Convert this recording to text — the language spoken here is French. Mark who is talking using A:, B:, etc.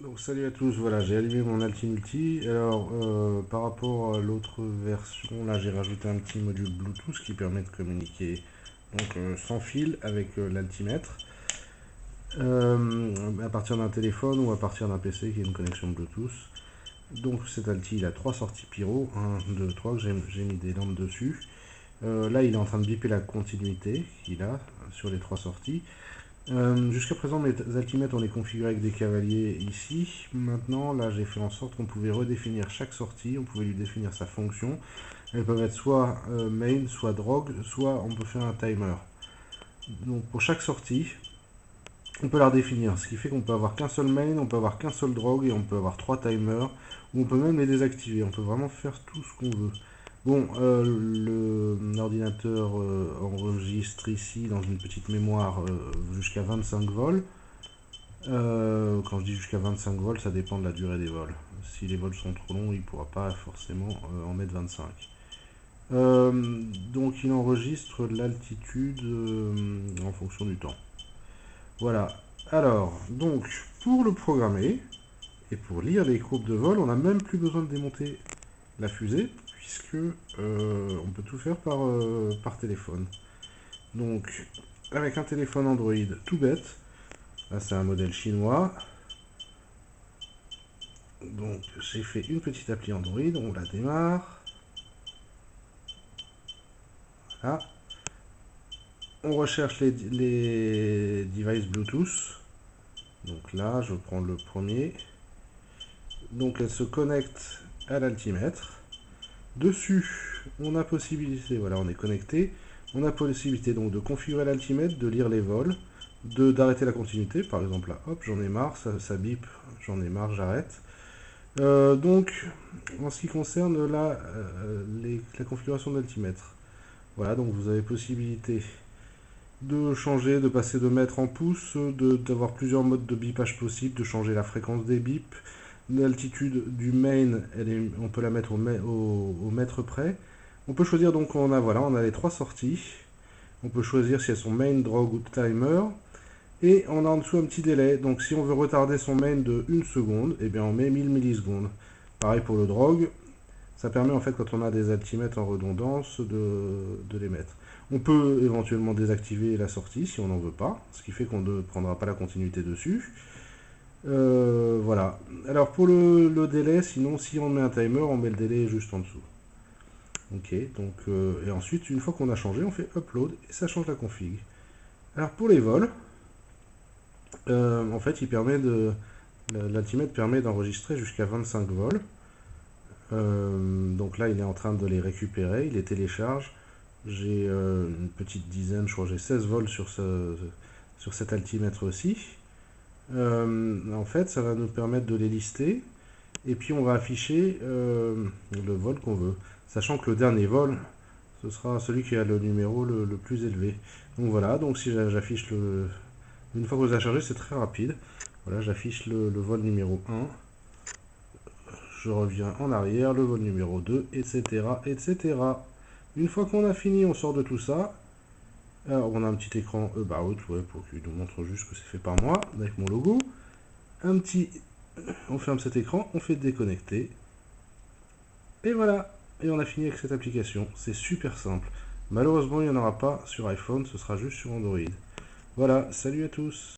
A: Donc salut à tous, voilà j'ai allumé mon Altimulti. Alors par rapport à l'autre version, là j'ai rajouté un petit module Bluetooth qui permet de communiquer donc sans fil avec l'altimètre à partir d'un téléphone ou à partir d'un PC qui a une connexion Bluetooth. Donc cet Alti il a trois sorties pyro, 1, 2, 3, que j'ai mis des lampes dessus. Là il est en train de biper la continuité qu'il a sur les trois sorties. Jusqu'à présent, mes altimètres, on les configurait avec des cavaliers ici. Maintenant, là, j'ai fait en sorte qu'on pouvait redéfinir chaque sortie. On pouvait lui définir sa fonction. Elles peuvent être soit main, soit drogue, soit on peut faire un timer. Donc, pour chaque sortie, on peut la redéfinir. Ce qui fait qu'on peut avoir qu'un seul main, on peut avoir qu'un seul drogue et on peut avoir trois timers. Ou on peut même les désactiver. On peut vraiment faire tout ce qu'on veut. Bon, l'ordinateur enregistre ici dans une petite mémoire jusqu'à 25 vols. Quand je dis jusqu'à 25 vols, ça dépend de la durée des vols. Si les vols sont trop longs, il ne pourra pas forcément en mettre 25. Donc il enregistre l'altitude en fonction du temps. Voilà. Alors, donc, pour le programmer et pour lire les courbes de vol, on n'a même plus besoin de démonter la fusée, puisque on peut tout faire par téléphone. Donc, avec un téléphone Android tout bête, là c'est un modèle chinois. Donc j'ai fait une petite appli Android, on la démarre. Voilà. On recherche les devices Bluetooth. Donc là, je prends le premier. Donc elle se connecte à l'altimètre. Dessus, on a possibilité, voilà, on est connecté. On a possibilité donc de configurer l'altimètre, de lire les vols, d'arrêter la continuité. Par exemple là, hop, j'en ai marre, ça bip, j'en ai marre, j'arrête. Donc, en ce qui concerne la configuration de l'altimètre, voilà, donc vous avez possibilité de changer, de passer de mètre en pouces, d'avoir plusieurs modes de bipage possibles, de changer la fréquence des bips. L'altitude du main, on peut la mettre au mètre près. On peut choisir donc, on a les trois sorties. On peut choisir si elles sont main, drogue ou timer. Et on a en dessous un petit délai. Donc si on veut retarder son main de 1 seconde, eh bien on met 1000 millisecondes. Pareil pour le drogue. Ça permet en fait quand on a des altimètres en redondance de les mettre. On peut éventuellement désactiver la sortie si on n'en veut pas, ce qui fait qu'on ne prendra pas la continuité dessus. Voilà. Alors pour le délai, sinon si on met un timer, on met le délai juste en dessous. Ok, donc et ensuite une fois qu'on a changé, on fait upload et ça change la config. Alors pour les vols, en fait l'altimètre permet d'enregistrer jusqu'à 25 vols. Donc là, il est en train de les récupérer, il les télécharge. J'ai une petite dizaine, je crois que j'ai 16 vols sur cet altimètre aussi. En fait, ça va nous permettre de les lister. Et puis on va afficher le vol qu'on veut. Sachant que le dernier vol, ce sera celui qui a le numéro le plus élevé. Donc voilà, donc si j'affiche le... Une fois que vous avez chargé, c'est très rapide. Voilà, j'affiche le vol numéro 1. Je reviens en arrière, le vol numéro 2, etc., etc. Une fois qu'on a fini, on sort de tout ça. Alors, on a un petit écran about, ouais, pour qu'il nous montre juste que c'est fait par moi, avec mon logo. Un petit... On ferme cet écran, on fait déconnecter. Et voilà. Et on a fini avec cette application. C'est super simple. Malheureusement, il n'y en aura pas sur iPhone, ce sera juste sur Android. Voilà, salut à tous.